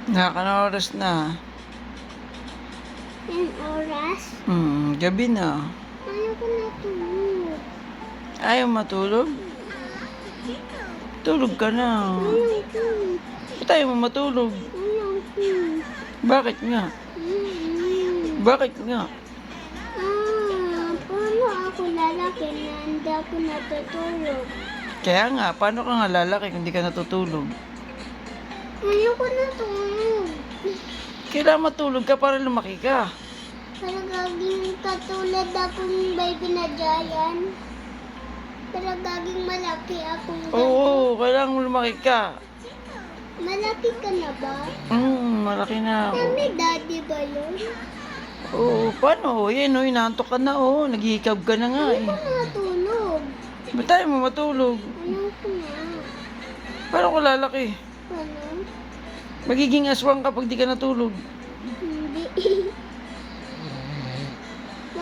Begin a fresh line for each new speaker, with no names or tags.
Nakakanong oras na.
Yung oras?
Gabi na.
Ayaw ko natulog.
Ayaw matulog? Tulog ka na.
Ayaw ko.
Ba't ayaw mo matulog?
Ayaw ko.
Bakit nga? Bakit nga?
Paano ako lalaki na hindi ako natutulog?
Kaya nga, paano ka nga lalaki kung di ka natutulog?
Ayaw ko natulog.
Kailangan matulog ka para lumaki ka.
Para gaging katulad akong baby na giant. Para gaging malaki akong
Oo, kailangan mo lumaki ka.
Malaki ka na ba?
Malaki na ako.
Kami daddy ba yun?
Oo, paano? Yan o, inaantok ka na o. Naghihikab ka na nga eh.
Ayaw ko natulog.
Ba't tayo mo matulog?
Ayaw ko nga.
Paano ka lalaki?
Ano?
Magiging aswang kapag di ka natulog.
Hindi.